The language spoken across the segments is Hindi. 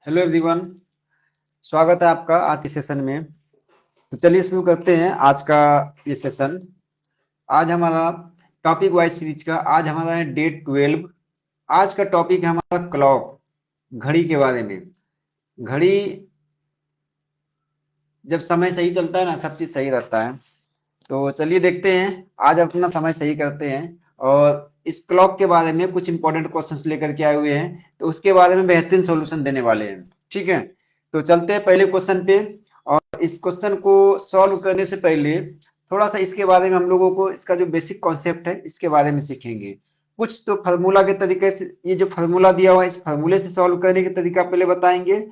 Hello everyone. स्वागत है आपका आज के सेशन में। तो चलिए शुरू करते हैं आज का ये सेशन। आज हमारा टॉपिक वाइज सीरीज का आज हमारा है डे 12। आज का टॉपिक है हमारा क्लॉक, घड़ी के बारे में। घड़ी जब समय सही चलता है ना, सब चीज़ सही रहता है। तो चलिए देखते हैं, आज अपना समय सही करते हैं और इस क्लॉक के बारे में कुछ इंपॉर्टेंट क्वेश्चंस लेकर के आए हुए हैं, तो उसके बारे में बेहतरीन सॉल्यूशन देने वाले हैं। ठीक है, तो चलते हैं पहले क्वेश्चन पे। और इस क्वेश्चन को सॉल्व करने से पहले थोड़ा सा इसके बारे में हम लोगों को इसका जो बेसिक कॉन्सेप्ट है इसके बारे में सीखेंगे। कुछ तो फार्मूला के तरीके से, ये जो फार्मूला दिया हुआ है इस फार्मूले से सॉल्व करने का तरीका पहले बताएंगे।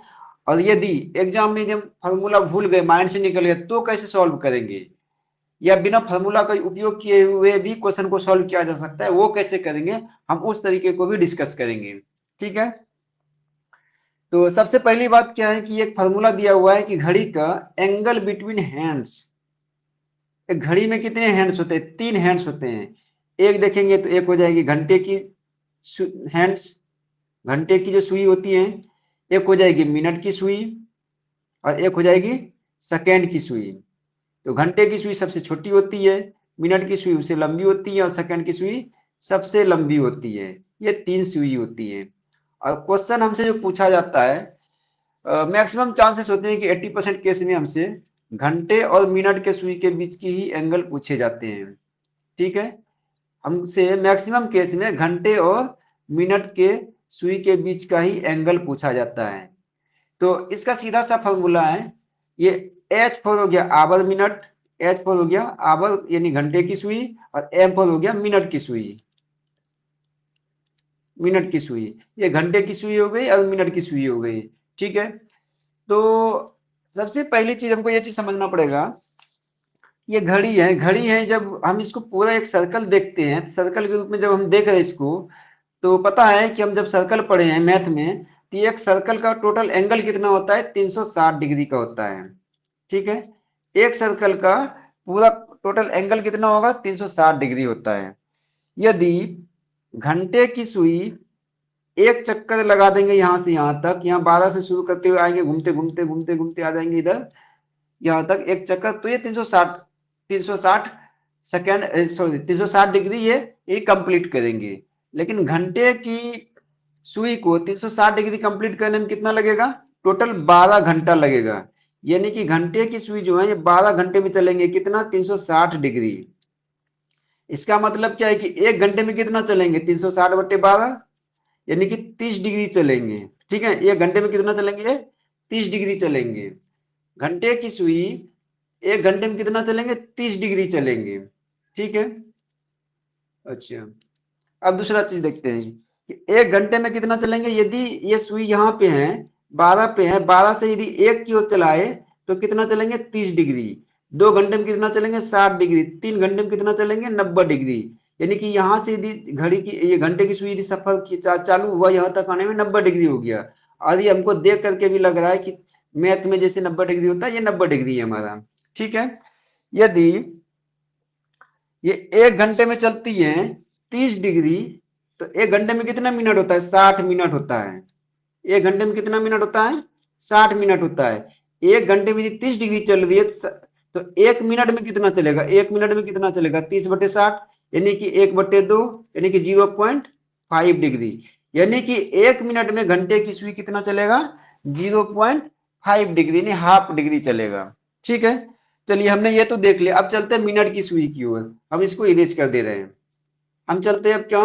और यदि एग्जाम में जब फार्मूला भूल गए, माइंड से निकल गया, तो कैसे सॉल्व करेंगे, या बिना फार्मूला का उपयोग किए हुए भी क्वेश्चन को सॉल्व किया जा सकता है, वो कैसे करेंगे, हम उस तरीके को भी डिस्कस करेंगे। ठीक है, तो सबसे पहली बात क्या है कि एक फार्मूला दिया हुआ है कि घड़ी का एंगल बिटवीन हैंड्स। एक घड़ी में कितने हैंड्स होते हैं? 3 हैंड्स होते हैं। एक देखेंगे तो एक हो जाएगी घंटे की हैंड्स, घंटे की जो सुई होती है। एक हो जाएगी मिनट की सुई और एक हो जाएगी सेकेंड की सुई। तो घंटे की सुई सबसे छोटी होती है, मिनट की सुई उससे लंबी होती है और सेकंड की सुई सबसे लंबी होती है। ये 3 सुई होती है। और क्वेश्चन हमसे जो पूछा जाता है, मैक्सिमम चांसेस होते हैं कि 80% केस में हमसे घंटे और मिनट के सुई के बीच की ही एंगल पूछे जाते हैं। ठीक है, हमसे मैक्सिमम केस में घंटे और मिनट के सुई के बीच का ही एंगल पूछा जाता है। तो इसका सीधा सा फॉर्मूला है, ये एच फोर हो गया आवर मिनट, एच फोर हो गया आवर यानी घंटे की सुई, और एम फोर हो गया मिनट की सुई। मिनट की सुई, ये घंटे की सुई हो गई और मिनट की सुई हो गई। ठीक है, तो सबसे पहली चीज हमको ये चीज समझना पड़ेगा, ये घड़ी है। घड़ी है, जब हम इसको पूरा एक सर्कल देखते हैं, सर्कल के रूप में जब हम देख रहे हैं इसको, तो पता है कि हम जब सर्कल पढ़े हैं मैथ में, तो एक सर्कल का टोटल एंगल कितना होता है? 360 डिग्री का होता है। ठीक है, एक सर्कल का पूरा टोटल एंगल कितना होगा? 360 डिग्री होता है। यदि घंटे की सुई एक चक्कर लगा देंगे यहां से यहां तक, यहाँ 12 से शुरू करते हुए आएंगे, घूमते घूमते घूमते घूमते आ जाएंगे इधर यहां तक एक चक्कर, तो ये 360 सेकेंड, सॉरी 360 डिग्री ये कंप्लीट करेंगे। लेकिन घंटे की सुई को 360 डिग्री कंप्लीट करने में कितना लगेगा? टोटल 12 घंटा लगेगा। यानी कि घंटे की सुई जो है ये 12 घंटे में चलेंगे, कितना? 360 डिग्री। इसका मतलब क्या है कि एक घंटे में कितना चलेंगे? 360/12 यानी कि 30 डिग्री चलेंगे। ठीक है, एक घंटे में कितना चलेंगे? 30 डिग्री चलेंगे। घंटे की सुई एक घंटे में कितना चलेंगे? 30 डिग्री चलेंगे। ठीक है, अच्छा अब दूसरा चीज देखते हैं कि एक घंटे में कितना चलेंगे। यदि ये सुई यहाँ पे है, 12 पे है, 12 से यदि एक की ओर चलाए तो कितना चलेंगे? 30 डिग्री। 2 घंटे में कितना चलेंगे? 60 डिग्री। 3 घंटे में कितना चलेंगे? 90 डिग्री। यानी कि यहाँ से यदि घड़ी की ये घंटे की सुई यदि सफर की चालू हुआ, यहाँ तक आने में 90 डिग्री हो गया। और ये हमको देख करके भी लग रहा है कि मैथ में जैसे 90 डिग्री होता है, ये 90 डिग्री है हमारा। ठीक है, यदि ये एक घंटे में चलती है 30 डिग्री, तो एक घंटे में कितना मिनट होता है? 60 मिनट होता है। एक घंटे में कितना मिनट होता है? 60 मिनट होता है। एक घंटे में 30 डिग्री चल रही है, तो एक मिनट में कितना चलेगा? एक मिनट में कितना चलेगा? 30/60 यानी कि 1/2 यानी कि 0.5 डिग्री। यानी कि एक मिनट में घंटे की सुई कितना चलेगा? 0.5 डिग्री यानी हाफ डिग्री चलेगा। ठीक है, चलिए हमने ये तो देख लिया। अब चलते हैं मिनट की सुई की ओर, हम इसको इरेज कर दे रहे हैं। हम चलते हैं अब क्या?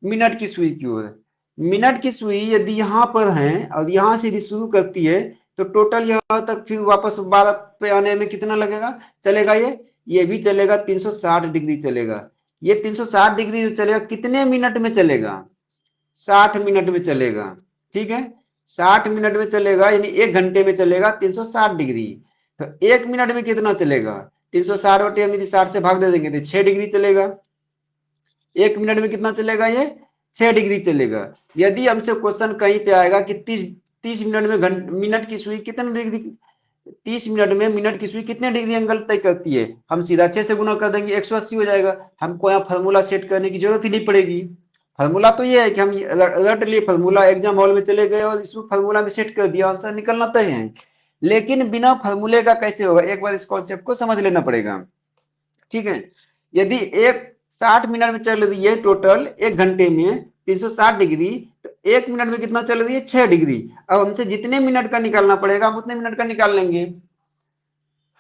मिनट की सुई की ओर। मिनट की सुई यदि यहाँ पर है और यहाँ से यदि शुरू करती है, तो टोटल यहाँ तक फिर वापस 12 पे आने में कितना लगेगा चलेगा? ये भी चलेगा 360 डिग्री चलेगा। ये 360 डिग्री जो चलेगा कितने मिनट में चलेगा? 60 मिनट में चलेगा। ठीक है, 60 मिनट में चलेगा यानी एक घंटे में चलेगा 360 डिग्री। तो एक मिनट में कितना चलेगा? 360 बटे हम यदि 60 से भाग दे देंगे तो 6 डिग्री चलेगा। एक मिनट में कितना चलेगा? ये 6 डिग्री चलेगा। यदि हमसे क्वेश्चन कहीं पे आएगा कि 30 मिनट में मिनट की सुई कितने डिग्री, 30 मिनट में मिनट की सुई कितने डिग्री एंगल तय करती है, हम सीधा 6 से गुना कर देंगे, 180 हो जाएगा। हमको यहाँ फॉर्मूला सेट करने की जरूरत ही नहीं पड़ेगी। फार्मूला तो ये है कि हम रट लिए फार्मूला, एग्जाम हॉल में चले गए और इसमें फार्मूला में सेट कर दिया, आंसर निकलना तय है। लेकिन बिना फार्मूले का कैसे होगा, एक बार इस कॉन्सेप्ट को समझ लेना पड़ेगा। ठीक है, यदि एक 60 मिनट में चल रही है टोटल, एक घंटे में 360 डिग्री, तो एक मिनट में कितना चल रही है, 6 डिग्री। अब हमसे जितने मिनट का निकालना पड़ेगा हम उतने मिनट का निकाल लेंगे।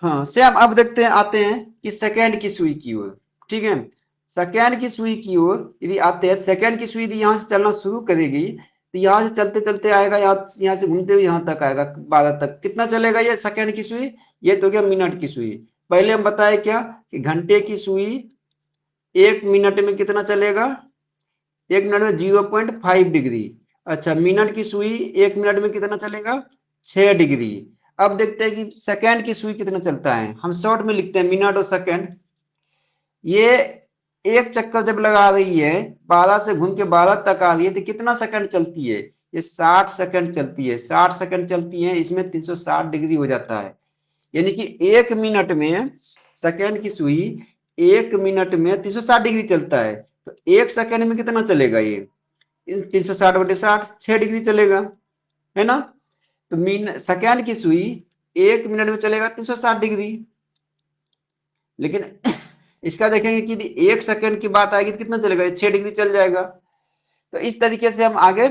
हाँ सेम, अब देखते हैं, आते हैं कि सेकेंड की सुई की ओर। ठीक है, सेकेंड की सुई की ओर यदि आते हैं, सेकेंड की सुई यदि यहाँ से चलना शुरू करेगी तो यहाँ से चलते चलते आएगा, यहाँ से घूमते हुए यहाँ तक आएगा 12 तक। कितना चलेगा ये सेकेंड की सुई, ये तो क्या मिनट की सुई। पहले हम बताए क्या कि घंटे की सुई एक मिनट में कितना चलेगा, एक मिनट में 0.5 डिग्री। अच्छा, मिनट की सुई एक मिनट में कितना चलेगा, 6 डिग्री। अब देखते हैं कि सेकेंड की सुई कितना चलता है, हम शॉर्ट में लिखते हैं मिनट और सेकेंड। ये एक चक्कर जब लगा रही है, 12 से घूम के 12 तक आ रही है, तो कितना सेकंड चलती है, ये 60 सेकंड चलती है। 60 सेकंड चलती है, इसमें 360 डिग्री हो जाता है। यानी कि एक मिनट में सेकेंड की सुई एक मिनट में 360 डिग्री चलता है, तो एक सेकेंड में कितना चलेगा ये, 360/60, 6 डिग्री चलेगा, है ना। तो सेकेंड की सुई एक मिनट में चलेगा 360 डिग्री। लेकिन इसका देखेंगे कि यदि एक सेकेंड की बात आएगी तो कितना चलेगा, 6 डिग्री चल जाएगा। तो इस तरीके से हम आगे,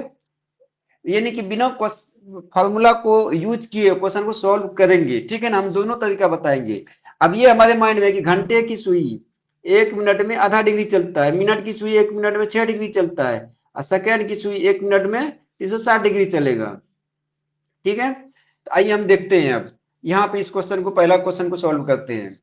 यानी कि बिना फॉर्मूला को यूज किए क्वेश्चन को सॉल्व करेंगे। ठीक है ना, हम दोनों तरीका बताएंगे। अब ये हमारे माइंड में है कि घंटे की सुई एक मिनट में आधा डिग्री चलता है, मिनट की सुई एक मिनट में 6 डिग्री चलता है, और सेकेंड की सुई एक मिनट में 360 डिग्री चलेगा। ठीक है, तो आइए हम देखते हैं अब यहाँ पे इस क्वेश्चन को, पहला क्वेश्चन को सॉल्व करते हैं।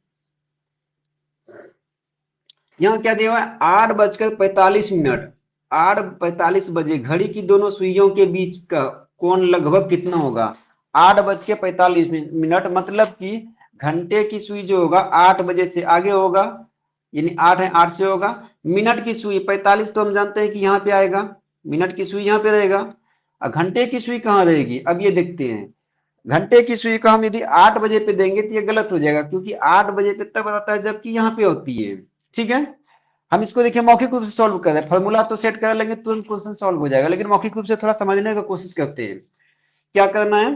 यहाँ क्या दिया हुआ है, 8:45, 8:45 घड़ी की दोनों सुइयों के बीच का कोण लगभग कितना होगा। 8:45, मतलब कि घंटे की सुई जो होगा 8 बजे से आगे होगा, यानी 8 है, 8 से होगा। मिनट की सुई 45 तो हम जानते हैं कि यहाँ पे आएगा, मिनट की सुई यहाँ पे रहेगा, और घंटे की सुई कहाँ रहेगी, अब ये देखते हैं। घंटे की सुई का हम यदि 8 बजे पे देंगे तो ये गलत हो जाएगा, क्योंकि 8 बजे पे तब आता है जबकि यहाँ पे होती है। ठीक है, हम इसको देखिए मौखिक रूप से सॉल्व कर रहे हैं, फॉर्मूला तो सेट कर लेंगे तुरंत क्वेश्चन सॉल्व हो जाएगा, लेकिन मौखिक रूप से थोड़ा समझने की कोशिश करते हैं। क्या करना है,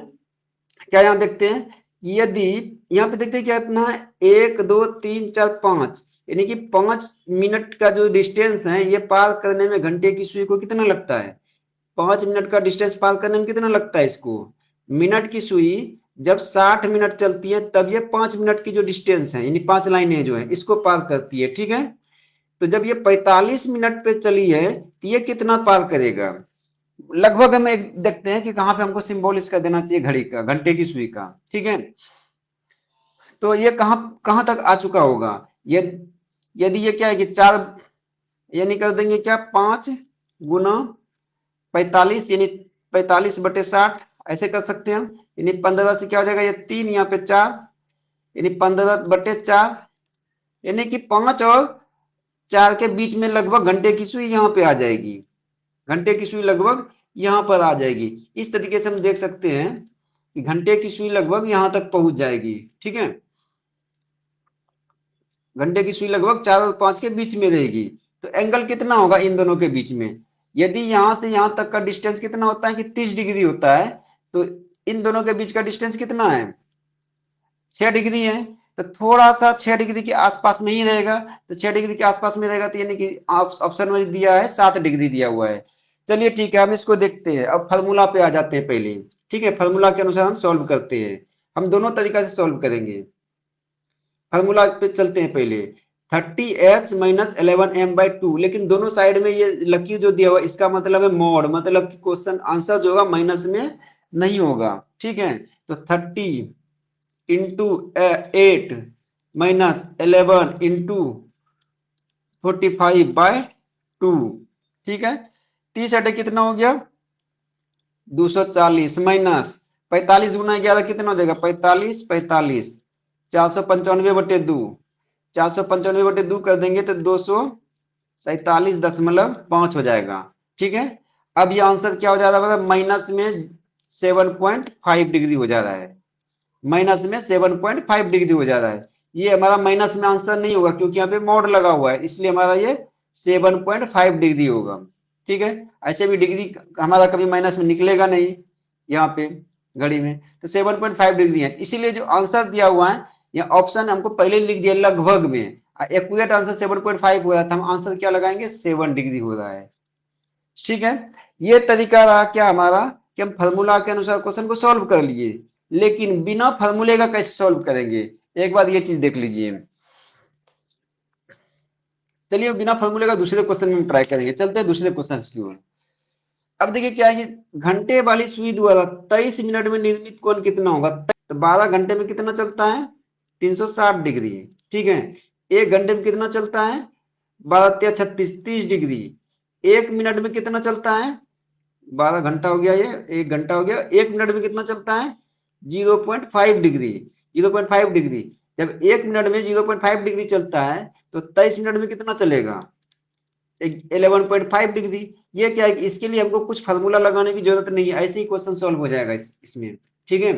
क्या यहाँ देखते हैं, यदि यहाँ पे देखते हैं क्या इतना है, 1 2 3 4 5, यानी कि 5 मिनट का जो डिस्टेंस है ये पार करने में घंटे की सुई को कितना लगता है, 5 मिनट का डिस्टेंस पार करने में कितना लगता है इसको। मिनट की सुई जब 60 मिनट चलती है तब ये 5 मिनट की जो डिस्टेंस है, यानी 5 लाइनें जो है इसको पार करती है। ठीक है, तो जब ये 45 मिनट पे चली है तो ये कितना पार करेगा, लगभग हम एक देखते हैं कि कहां पे हमको सिंबल इसका देना चाहिए, घड़ी का, घंटे की सुई का। ठीक है, तो ये कहां कहां तक आ चुका होगा, ये यदि ये क्या है कि 4, यानी कर देंगे क्या, 5 × 45, यानी 45/60, ऐसे कर सकते हैं हम। यानी 15 से क्या हो जाएगा, ये 3, यहाँ पे 4, यानी 15/4, यानी कि 5 और 4 के बीच में लगभग घंटे की सुई यहाँ पे आ जाएगी, घंटे की सुई लगभग यहाँ पर आ जाएगी। इस तरीके से हम देख सकते हैं कि घंटे की सुई लगभग यहाँ तक पहुंच जाएगी। ठीक है, घंटे की सुई लगभग 4 और 5 के बीच में रहेगी। तो एंगल कितना होगा इन दोनों के बीच में, यदि यहां से यहां तक का डिस्टेंस कितना होता है कि 30 डिग्री होता है, तो इन दोनों के बीच का डिस्टेंस कितना है, 6 डिग्री है। तो थोड़ा सा 6 डिग्री के आसपास में ही रहेगा, तो 6 डिग्री के आसपास में रहेगा, तो यानी कि ऑप्शन में दिया है 7 डिग्री दिया हुआ है। चलिए ठीक है, हम इसको देखते हैं, अब फार्मूला पे आ जाते हैं पहले। ठीक है, फार्मूला के अनुसार हम सॉल्व करते हैं, हम दोनों तरीका से सॉल्व करेंगे। फार्मूला पे चलते हैं पहले, 30h - 11m/2, लेकिन दोनों साइड में ये लकीर जो दिया हुआ इसका मतलब है मॉड, मतलब कि क्वेश्चन आंसर जो होगा माइनस में नहीं होगा। ठीक है, तो 30×8 - 11 × 45/2। ठीक है, 30 कितना हो गया, 240, माइनस 45 × 11 कितना हो जाएगा, 45 45, 495/2, 495/2 कर देंगे तो 247.5 हो जाएगा। ठीक है, अब ये आंसर क्या हो जा रहा है, माइनस में 7.5 डिग्री हो जा रहा है, माइनस में 7.5 डिग्री हो जा रहा है। ये हमारा माइनस में आंसर नहीं होगा क्योंकि यहाँ पे मोड लगा हुआ है, इसलिए हमारा ये 7.5 डिग्री होगा। ठीक है, ऐसे भी डिग्री हमारा कभी माइनस में निकलेगा नहीं यहाँ पे घड़ी में। तो 7.5 डिग्री है, इसीलिए जो आंसर दिया हुआ है या ऑप्शन हमको पहले लिख दिया लगभग में, एक्यूरेट आंसर 7.5 हो रहा था, हम आंसर क्या लगाएंगे 7 डिग्री हो रहा है। ठीक है, ये तरीका रहा क्या हमारा कि हम फार्मूला के अनुसार क्वेश्चन को सॉल्व कर लिए, लेकिन बिना फार्मूले का कैसे सॉल्व करेंगे, एक बार ये चीज देख लीजिए। चलिए बिना फार्मूले का दूसरे क्वेश्चन में ट्राई करेंगे, चलते हैं दूसरे क्वेश्चन की ओर। अब देखिए क्या है, घंटे वाली सुई द्वारा 23 मिनट में निर्मित कोण कितना होगा, तो 12 घंटे में कितना चलता है 360 डिग्री। ठीक है, 1 घंटे में कितना चलता है 12 36 30 डिग्री। 1 मिनट में कितना चलता है, 12 घंटा हो गया, ये 1 घंटा हो गया, 1 मिनट में कितना चलता है 0.5 डिग्री। 0.5 डिग्री, जब 1 मिनट में 0.5 डिग्री चलता है तो 23 मिनट में कितना चलेगा 11.5 डिग्री। ये क्या है कि इसके लिए हमको कुछ फार्मूला लगाने की जरूरत नहीं है, ऐसे ही क्वेश्चन सॉल्व हो जाएगा इसमें। ठीक है,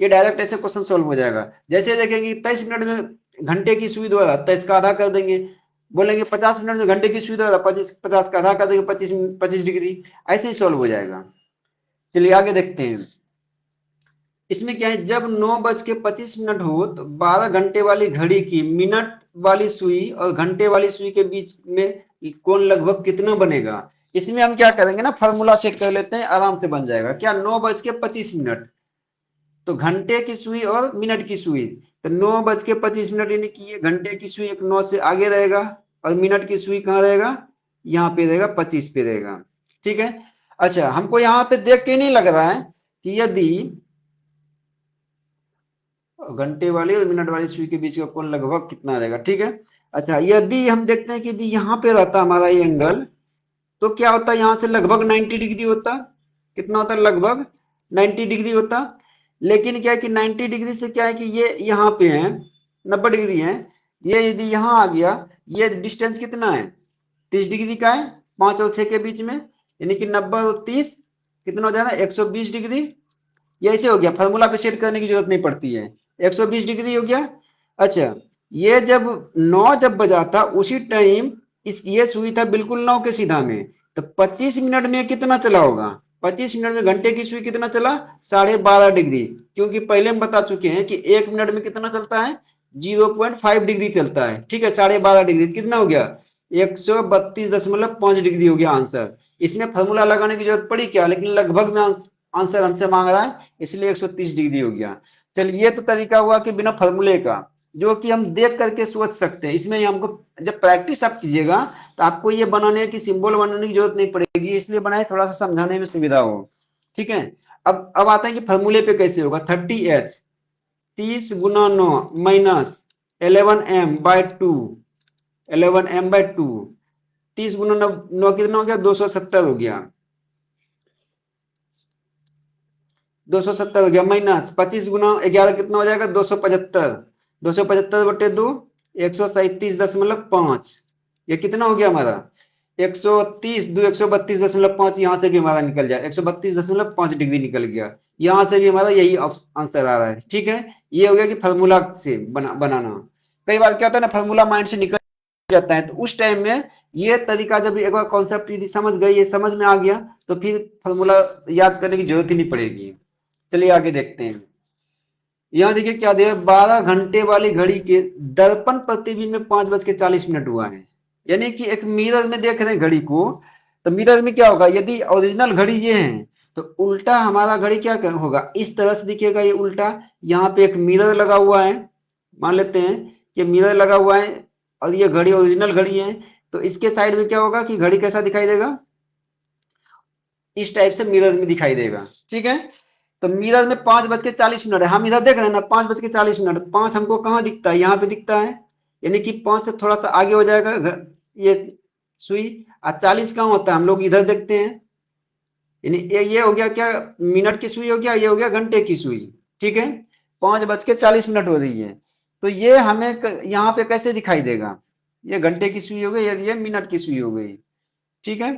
ये डायरेक्ट ऐसे क्वेश्चन सॉल्व हो जाएगा। जैसे देखेंगे 23 मिनट में घंटे की सुई द्वारा 23 का आधा कर देंगे, बोलेंगे 50 मिनट में घंटे की सुई द्वारा 50 का आधा कर देंगे 25 डिग्री, ऐसे ही सॉल्व हो जाएगा। चलिए आगे देखते हैं। इसमें क्या है, जब 9:25 हो तो 12 घंटे वाली घड़ी की मिनट वाली सुई और घंटे वाली सुई के बीच में कोण लगभग कितना बनेगा। इसमें हम क्या करेंगे ना, फार्मूला सेट कर लेते हैं, आराम से बन जाएगा। क्या 9:25, तो घंटे की सुई और मिनट की सुई, तो 9:25 यानी कि ये घंटे की सुई एक 9 से आगे रहेगा और मिनट की सुई कहाँ रहेगा, यहाँ पे रहेगा 25 पे रहेगा। ठीक है, अच्छा हमको यहाँ पे देख के नहीं लग रहा है कि यदि घंटे वाली और मिनट वाली सुई के बीच का कोण लगभग कितना रहेगा। ठीक है, अच्छा यदि हम देखते हैं कि यदि यहाँ पे रहता हमारा ये एंगल, तो क्या होता है यहाँ से लगभग 90 डिग्री होता, कितना होता है लगभग 90 डिग्री होता। लेकिन क्या है कि 90 डिग्री से क्या है कि ये यहाँ पे है 90 डिग्री है, ये यदि यहाँ आ गया, ये डिस्टेंस कितना है 30 डिग्री का है 5 और 6 के बीच में, यानी कि 90 और 30 कितना हो जाएगा 120 डिग्री। ये ऐसे हो गया, फार्मूला पे सेट करने की जरूरत नहीं पड़ती है, 120 डिग्री हो गया। अच्छा ये जब 9 जब बजा था उसी टाइम इस ये सुई था बिल्कुल 9 के सीधा में, तो 25 मिनट में कितना चला होगा, 25 मिनट में घंटे की सुई कितना चला 12.5 डिग्री, क्योंकि पहले हम बता चुके हैं कि 1 मिनट में कितना चलता है 0.5 डिग्री चलता है। ठीक है, 12.5 डिग्री कितना हो गया 132.5 डिग्री हो गया आंसर। इसमें फार्मूला लगाने की जरूरत पड़ी क्या, लेकिन लगभग में आंसर हमसे मांग रहा है, इसलिए 130 डिग्री हो गया। चलिए ये तो तरीका हुआ कि बिना फार्मूले का, जो कि हम देख करके सोच सकते हैं। इसमें हमको जब प्रैक्टिस आप कीजिएगा तो आपको ये बनाने की सिंबल बनाने की जरूरत नहीं पड़ेगी, इसलिए बनाए थोड़ा सा समझाने में सुविधा हो। ठीक है, अब आते हैं कि फार्मूले पे कैसे होगा। 30H 30 × 9 माइनस 11m/2, 11m/2, 30 × 9 कितना हो गया 270 हो गया, 270 हो गया, माइनस 25 × 11 कितना हो जाएगा 275, 275/2 137.5, ये कितना हो गया हमारा 130, 2 132.5, यहाँ से भी हमारा निकल जाए 132.5 डिग्री निकल गया, यहाँ से भी हमारा यही आंसर आ रहा है। ठीक है, ये हो गया कि फार्मूला से बनाना। कई बार क्या होता है ना, फार्मूला माइंड से निकल जाता है, तो उस टाइम में ये तरीका जब एक बार कॉन्सेप्ट यदि समझ गए, ये समझ में आ गया, तो फिर फार्मूला याद करने की जरूरत ही नहीं पड़ेगी। चलिए आगे देखते हैं। यहाँ देखिए क्या दिया, 12 घंटे वाली घड़ी के दर्पण प्रतिबिंब में 5:40 हुआ है। यानी कि एक मिरर में देख रहे हैं घड़ी को, तो मिरर में क्या होगा, यदि ओरिजिनल घड़ी ये है तो उल्टा हमारा घड़ी क्या होगा, इस तरह से दिखेगा ये उल्टा। यहाँ पे एक मिरर लगा हुआ है, मान लेते हैं कि मिरर लगा हुआ है और ये घड़ी ओरिजिनल घड़ी है, तो इसके साइड में क्या होगा कि घड़ी कैसा दिखाई देगा, इस टाइप से मिरर में दिखाई देगा। ठीक है, तो मिरर में 5:40 है, हम इधर देख रहे हैं ना 5:40, 5 हमको कहाँ दिखता है, यहाँ पे दिखता है, यानी कि 5 से थोड़ा सा आगे हो जाएगा ये सुई, और 40 कहाँ होता है हम लोग इधर देखते हैं, यानी ये हो गया क्या मिनट की सुई हो गया, ये हो गया घंटे की सुई। ठीक है, 5:40 हो रही है, तो ये हमें यहाँ पे कैसे दिखाई देगा, ये घंटे की सुई हो गई, ये मिनट की सुई हो गई। ठीक है,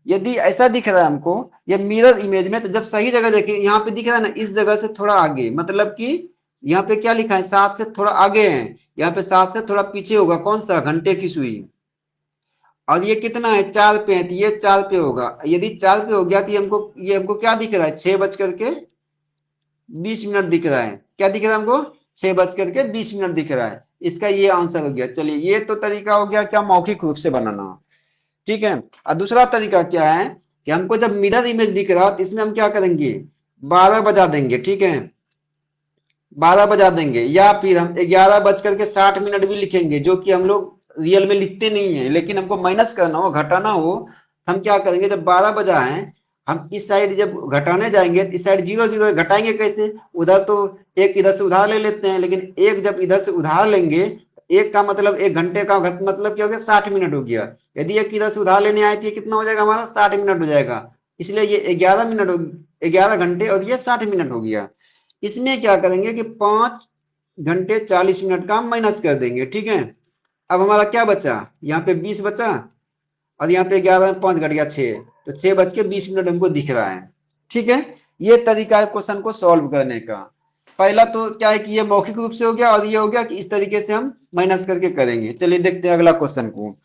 यदि ऐसा दिख रहा है हमको ये मिरर इमेज में, तो जब सही जगह देखें यहाँ पे दिख रहा है ना, इस जगह से थोड़ा आगे, मतलब कि यहाँ पे क्या लिखा है 7 से थोड़ा आगे है, यहाँ पे 7 से थोड़ा पीछे होगा, कौन सा घंटे की सुई। और ये कितना है, 4 पे है, तो ये 4 पे होगा। यदि 4 पे हो गया तो ये हमको क्या दिख रहा है, 6 बज करके 20 मिनट दिख रहा है। क्या दिख रहा है हमको, 6 बज करके 20 मिनट दिख रहा है। इसका ये आंसर हो गया। चलिए, ये तो तरीका हो गया क्या, मौखिक रूप से बनाना। ठीक है। और दूसरा तरीका क्या है कि हमको जब मिरर इमेज दिख रहा तो इसमें हम क्या करेंगे, 12 बजा देंगे। ठीक है, 12 बजा देंगे, या फिर हम 11 बज करके 60 मिनट भी लिखेंगे, जो कि हम लोग रियल में लिखते नहीं है, लेकिन हमको माइनस करना हो, घटाना हो, हम क्या करेंगे, जब 12 बजा है, हम इस साइड जब घटाने जाएंगे, इस साइड 0 0 घटाएंगे कैसे, उधर तो एक इधर से उधार ले लेते हैं, लेकिन एक जब इधर से उधार लेंगे, एक का मतलब 1 घंटे का मतलब क्या हो गया, 60 मिनट हो गया। यदि एक इधर से उधार लेने आए तो ये कितना हो जाएगा हमारा, 60 मिनट हो जाएगा। इसलिए ये 11 मिनट हो, 11 घंटे और ये 60 मिनट हो गया। इसमें क्या करेंगे कि 5 घंटे 40 मिनट का हम माइनस कर देंगे। ठीक है, अब हमारा क्या बचा, यहाँ पे 20 बचा, और यहाँ पे 11 में 5 घट गया 6, तो 6 बज के 20 मिनट हमको दिख रहा है। ठीक है, ये तरीका है क्वेश्चन को सॉल्व करने का। पहला तो क्या है कि ये मौखिक रूप से हो गया, और ये हो गया कि इस तरीके से हम माइनस करके करेंगे। चलिए देखते हैं अगला क्वेश्चन को।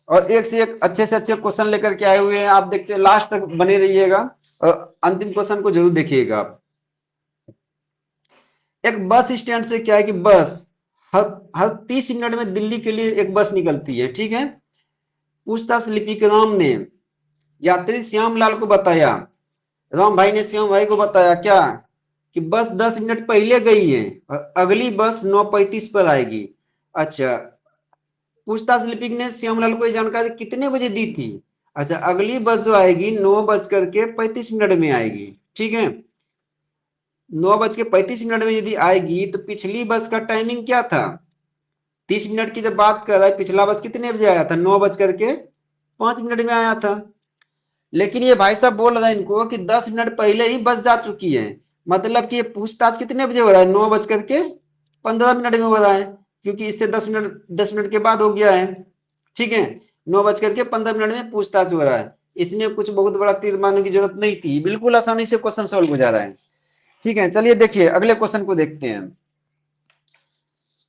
और एक से एक अच्छे से अच्छे क्वेश्चन लेकर के आए हुए हैं आप, देखते हैं, लास्ट तक बने रहिएगा और अंतिम क्वेश्चन को जरूर देखिएगा आप। एक बस स्टैंड से क्या है कि बस हर हर 30 मिनट में दिल्ली के लिए एक बस निकलती है। ठीक है, पूछताछ लिपिक राम ने यात्री श्यामलाल को बताया, राम भाई ने श्याम भाई को बताया क्या, कि बस 10 मिनट पहले गई है और अगली बस 9:35 पर आएगी। अच्छा, पूछताछ लिपिक ने श्यामलाल को ये जानकारी कितने बजे दी थी। अच्छा, अगली बस जो आएगी 9:35 में आएगी। ठीक है, 9:35 में यदि आएगी तो पिछली बस का टाइमिंग क्या था, 30 मिनट की जब बात कर रहा है, पिछला बस कितने बजे आया था, 9:05 में आया था। लेकिन ये भाई साहब बोल रहे हैं इनको कि 10 मिनट पहले ही बस जा चुकी है। मतलब कि ये पूछताछ कितने बजे हो रहा है, 9:15 में हो रहा है, क्योंकि इससे 10 मिनट के बाद हो गया है। ठीक है, 9:15 में पूछताछ हो रहा है। इसमें कुछ बहुत बड़ा तीर मारने की जरूरत नहीं थी, बिल्कुल आसानी से क्वेश्चन सॉल्व हो जा रहा है। ठीक है, चलिए देखिए अगले क्वेश्चन को देखते हैं।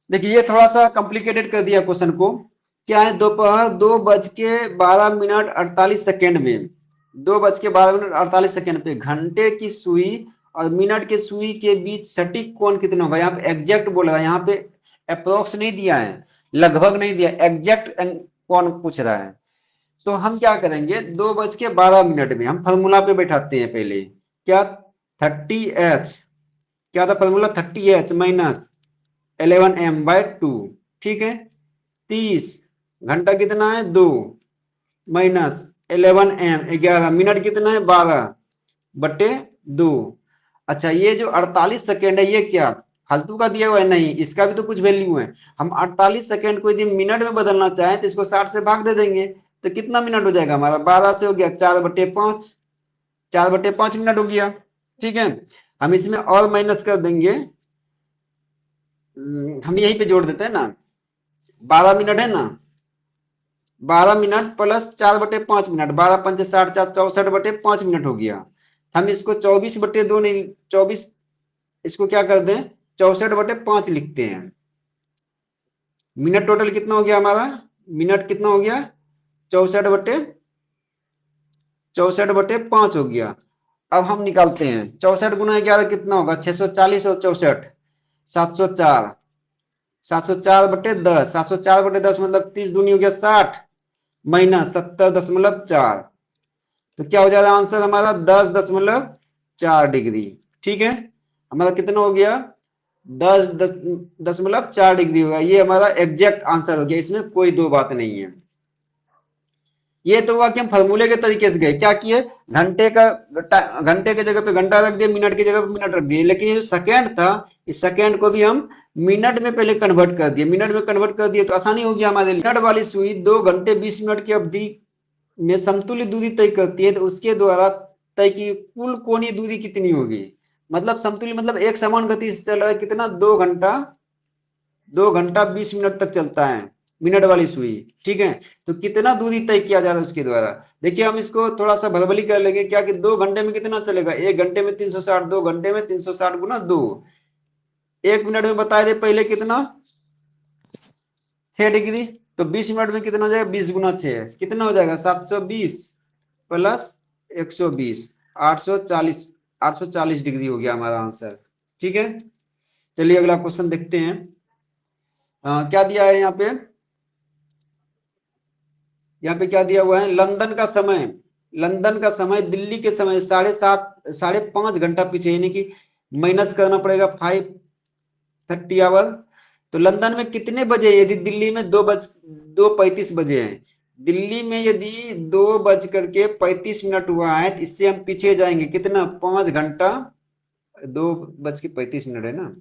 देखिए, ये थोड़ा सा कॉम्प्लिकेटेड कर दिया क्वेश्चन को। क्या है, दोपहर 2:12:48 में, 2:12:48 पे घंटे की सुई और मिनट के सुई के बीच सटीक कोण कितना होगा। यहाँ पे एग्जैक्ट बोल रहा है, यहाँ पे अप्रोक्स नहीं दिया है, लगभग नहीं दिया, एग्जैक्ट कोण पूछ रहा है। तो हम क्या करेंगे, 2:12 में हम फॉर्मूला पे बैठाते हैं पहले। क्या, 30H, क्या था फॉर्मूला, 30H माइनस 11m/2। ठीक है, 30, घंटा कितना है 2, माइनस 11m 11, मिनट कितना है 12/2। अच्छा, ये जो 48 सेकेंड है, ये क्या फालतू का दिया हुआ है, नहीं, इसका भी तो कुछ वैल्यू है। हम 48 सेकेंड को यदि मिनट में बदलना चाहें तो इसको 60 से भाग दे देंगे, तो कितना मिनट हो जाएगा हमारा, 12 से हो गया 4/5, 4/5 मिनट हो गया। ठीक है, हम इसमें और माइनस कर देंगे, हम यहीं पे जोड़ देते हैं ना, 12 मिनट है ना, 12 मिनट प्लस 4/5 मिनट, 12×5 = 60, 64/5 मिनट हो गया। हम इसको 24/2 नहीं, 24, इसको क्या कर दें, 64/5 लिखते हैं। मिनट टोटल कितना हो गया हमारा, मिनट कितना हो गया, 64/5 हो गया। अब हम निकालते हैं, 64 × 11 कितना होगा, 640, और 64 704, 704/10, 704/10 मतलब 30 दूनी हो गया 60, माइनस 70.4, तो क्या हो जाएगा आंसर हमारा, 10.4 डिग्री। ठीक है, हमारा कितना हो गया, 10.4 डिग्री होगा। ये हमारा एग्जैक्ट आंसर हो गया, इसमें कोई दो बात नहीं है। ये तो हुआ कि हम फॉर्मूले के तरीके से गए, क्या किए, घंटे के जगह पे घंटा रख दिए, मिनट की जगह पे मिनट रख दिए, लेकिन ये जो सेकेंड था, इस सेकेंड को भी हम मिनट में पहले कन्वर्ट कर दिए, मिनट में कन्वर्ट कर दिए तो आसानी हो गया हमारे लिए। मिनट वाली सुई 2 घंटे 20 मिनट की अवधि में समतुल्य दूरी तय करती है, तो उसके द्वारा तय की कुल कोणीय दूरी कितनी होगी। मतलब समतुल्य मतलब एक समान गति से चल रहा है, कितना, 2 घंटा 20 मिनट तक चलता है मिनट वाली सुई। ठीक है, तो कितना दूरी तय किया जा रहा है उसके द्वारा। देखिए, हम इसको थोड़ा सा भरबली कर लेंगे, क्या कि 2 घंटे में कितना चलेगा, 1 घंटे में 360, 2 घंटे में 360 गुना 2, 1 मिनट में बताए दे पहले कितना, 6 डिग्री। तो 20 मिनट में कितना हो जाएगा, 20 गुना 6 कितना हो जाएगा, 720 प्लस 120, 840, 840 डिग्री हो गया हमारा आंसर। ठीक है, चलिए अगला क्वेश्चन देखते हैं। क्या दिया है यहाँ पे, यहाँ पे क्या दिया हुआ है, लंदन का समय, लंदन का समय दिल्ली के समय 7.5 5.5 घंटा पीछे, यानी कि माइनस करना पड़ेगा 5:30 तो लंदन में कितने बजे, यदि दिल्ली में 2:35 बजे हैं, दिल्ली में यदि 2:35 हुआ है तो इससे हम पीछे जाएंगे कितना, 5 घंटा, 2:35 है ना,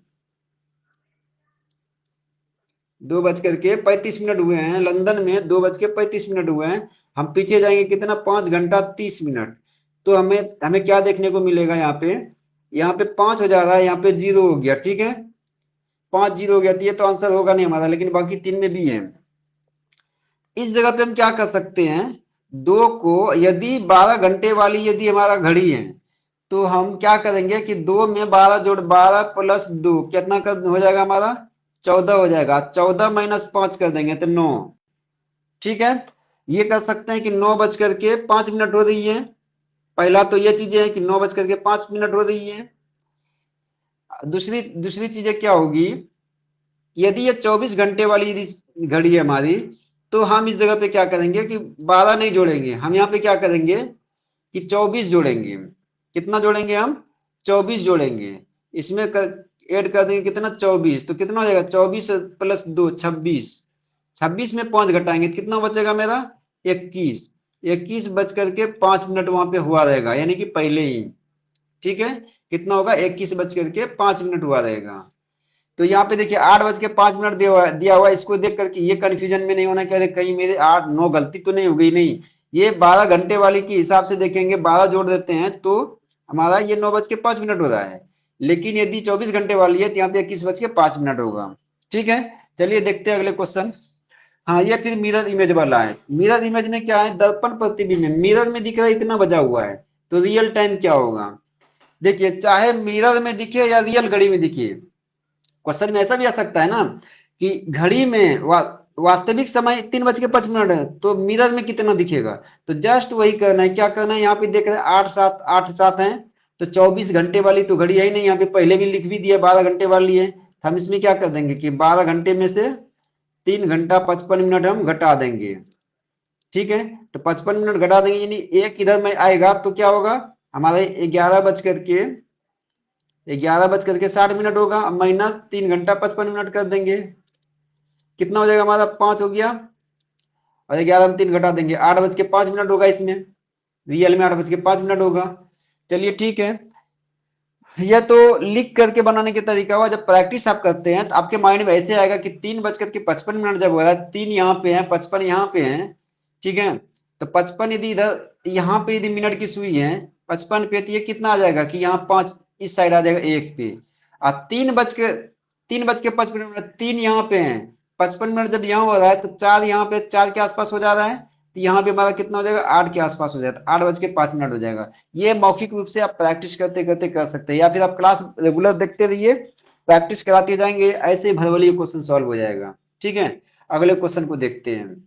2:35 हुए हैं लंदन में, 2:35 हुए हैं, हम पीछे जाएंगे कितना, 5 घंटा 30 मिनट। तो हमें हमें क्या देखने को मिलेगा, यहाँ पे 5 हो जा रहा है, यहाँ पे 0 हो गया। ठीक है, 5 0 हो गया, तो ये तो आंसर होगा नहीं हमारा, लेकिन बाकी 3 में भी है। इस जगह पे हम क्या कर सकते हैं, दो को, यदि 12 घंटे वाली यदि हमारा घड़ी है, तो हम क्या करेंगे कि 2 में 12 जोड़ 12 प्लस 2 कितना कर हो जाएगा हमारा, 14 हो जाएगा, 14 माइनस 5 कर देंगे तो 9। ठीक है, ये कर सकते हैं कि 9:05 हो रही है, पहला तो ये चीजें है कि 9:05 हो रही है। दूसरी दूसरी चीजें क्या होगी, यदि ये 24 घंटे वाली यदि घड़ी है हमारी, तो हम इस जगह पे क्या करेंगे कि 12 नहीं जोड़ेंगे, हम यहाँ पे क्या करेंगे कि 24 जोड़ेंगे। कितना जोड़ेंगे हम, 24 जोड़ेंगे, इसमें ऐड कर देंगे कितना, 24, तो कितना हो जाएगा, 24 प्लस 2 26, 26 में 5 घटाएंगे कितना बचेगा मेरा, 21, 21:05 वहां पे हुआ रहेगा, यानी कि पहले ही। ठीक है, कितना होगा, 21:05 हुआ रहेगा। तो यहाँ पे देखिए 8:05 दिया हुआ है, इसको देख करके ये कंफ्यूजन में नहीं होना कि अरे कहीं मेरे 8 9 गलती तो नहीं हो गई, नहीं, ये 12 घंटे वाली के हिसाब से देखेंगे, 12 जोड़ देते हैं तो हमारा ये 9:05 हो रहा है, लेकिन यदि 24 घंटे वाली है तो यहाँ पे 21:05 होगा। ठीक है, चलिए देखते हैं अगले क्वेश्चन। हाँ, ये फिर मिरर इमेज वाला है। मिरर इमेज में क्या है, दर्पण प्रतिबिंब में मिरर में दिख रहा है इतना बजा हुआ है, तो रियल टाइम क्या होगा, देखिए चाहे मिरर में दिखे या रियल घड़ी में दिखे, क्वेश्चन में ऐसा भी आ सकता है ना कि घड़ी में वास्तविक समय 3:55 है, तो मिरर में कितना दिखेगा, तो जस्ट वही करना है, क्या करना है, यहाँ पे देख रहे हैं 8 7 है, तो 24 घंटे वाली तो घड़ी है ही नहीं, यहाँ पे पहले भी लिख भी दिया 12 घंटे वाली है, तो हम इसमें क्या कर देंगे कि 12 घंटे में से 3 घंटा 55 हम घटा देंगे। ठीक है, तो 55 घटा देंगे, यानी एक इधर में आएगा तो क्या होगा, हमारे 11:60 होगा, माइनस 3 घंटा 55 कर देंगे, कितना हो जाएगा हमारा, 5 हो गया, और 11 में 3 घटा देंगे, 8:05 होगा, इसमें रियल में 8:05 होगा। चलिए ठीक है, यह तो लिख करके बनाने के तरीका हुआ, जब प्रैक्टिस आप करते हैं तो आपके माइंड में ऐसे आएगा कि 3:55 जब हो रहा है, 3 यहाँ पे है, 55 यहाँ पे है। ठीक है, तो 55 यदि इधर यहाँ पे यदि मिनट की सुई है 55 पे, तो ये कितना आ जाएगा कि यहाँ 5 इस साइड आ जाएगा 1 पे, और 3:55 3 यहाँ पे है, 55 जब यहाँ हो रहा है तो 4 यहाँ पे 4 के आसपास हो जा रहा है, तो यहाँ पे हमारा कितना हो जाएगा, 8 के आसपास हो जाएगा, 8:05 हो जाएगा। ये मौखिक रूप से आप प्रैक्टिस करते करते कर सकते हैं, या फिर आप क्लास रेगुलर देखते रहिए, प्रैक्टिस कराते जाएंगे, ऐसे भरवली क्वेश्चन सॉल्व हो जाएगा। ठीक है, अगले क्वेश्चन को देखते हैं।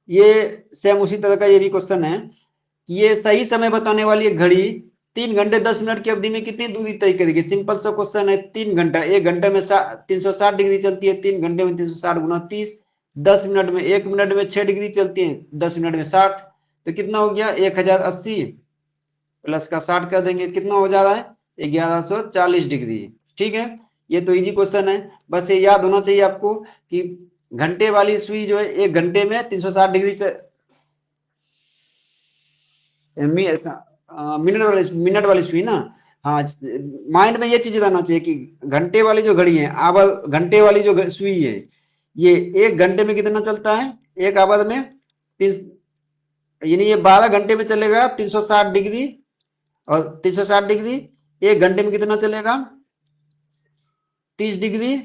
ये सेम उसी तरह का ये भी क्वेश्चन है कि ये सही समय बताने वाली एक घड़ी 3 घंटे 10 मिनट की अवधि में कितनी दूरी तय करेगी। सिंपल सा क्वेश्चन है, 3 घंटा, 1 घंटे में 360 डिग्री चलती है, 3 घंटे में 360 गुना 30, 10 मिनट में 1 मिनट में 6 डिग्री चलती है, 10 मिनट में 60, तो कितना हो गया, 1080 प्लस का 60 कर देंगे, कितना हो जा रहा है, 1140 डिग्री। ठीक है, ये तो इजी क्वेश्चन है, बस ये याद होना चाहिए आपको कि घंटे वाली सुई जो है 1 घंटे में 360 डिग्री, मिनट वाली सुई ना। हाँ, माइंड में ये चीज रहना चाहिए कि घंटे वाली जो घड़ी है, आवर घंटे वाली जो सुई है, ये 1 घंटे में कितना चलता है, एक आवर में तीन, यानी ये 12 घंटे में चलेगा 360 डिग्री, और 360 डिग्री 1 घंटे में कितना चलेगा, 30 डिग्री,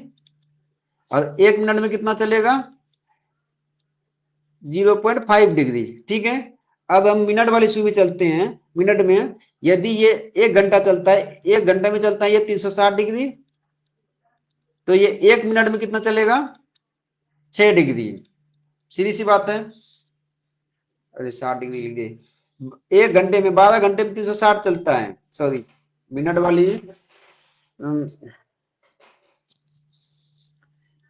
और 1 मिनट में कितना चलेगा, 0.5 डिग्री। ठीक है, अब हम मिनट वाली सुई में चलते हैं, मिनट में यदि ये 1 घंटा चलता है, 1 घंटे में चलता है ये 360 डिग्री, तो ये 1 मिनट में कितना चलेगा, 6 डिग्री। सीधी सी बात है। अरे 60 डिग्री लिख दिए। 1 घंटे में, 12 घंटे में 360 चलता है, सॉरी मिनट वाली।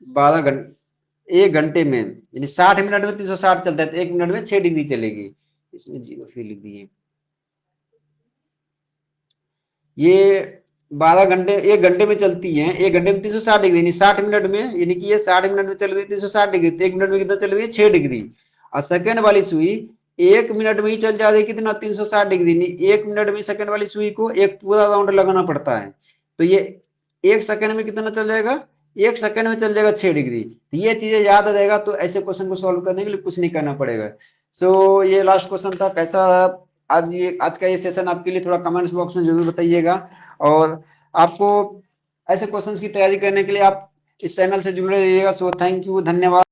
12 घंटे, 1 घंटे में यानी 60 मिनट में 360 चलता है, तो 1 मिनट में 6 डिग्री चलेगी। इसमें जीरो फिर लिख दिए। ये 12 घंटे, 1 घंटे में चलती है, 1 घंटे में 360 डिग्री, यानी 60 मिनट में, यानी कि ये 60 मिनट में चल रही है 360 डिग्री, तो 1 मिनट में कितना चल रही है, 6 डिग्री। और सेकंड वाली सुई 1 मिनट में ही चल जा रही है कितना, 360 डिग्री, यानी 1 मिनट में सेकंड वाली सुई को एक पूरा राउंड लगाना पड़ता है। तो ये 1 सेकंड में कितना चल जाएगा, 1 सेकंड में चल जाएगा 6 डिग्री। तो ये चीजें याद आ जाएगा, तो ऐसे क्वेश्चन को सॉल्व करने के लिए कुछ नहीं करना पड़ेगा। सो ये लास्ट क्वेश्चन था। कैसा आज का ये सेशन आपके लिए, थोड़ा कमेंट्स बॉक्स में जरूर बताइएगा। और आपको ऐसे क्वेश्चंस की तैयारी करने के लिए आप इस चैनल से जुड़े रहिएगा। सो थैंक यू, धन्यवाद।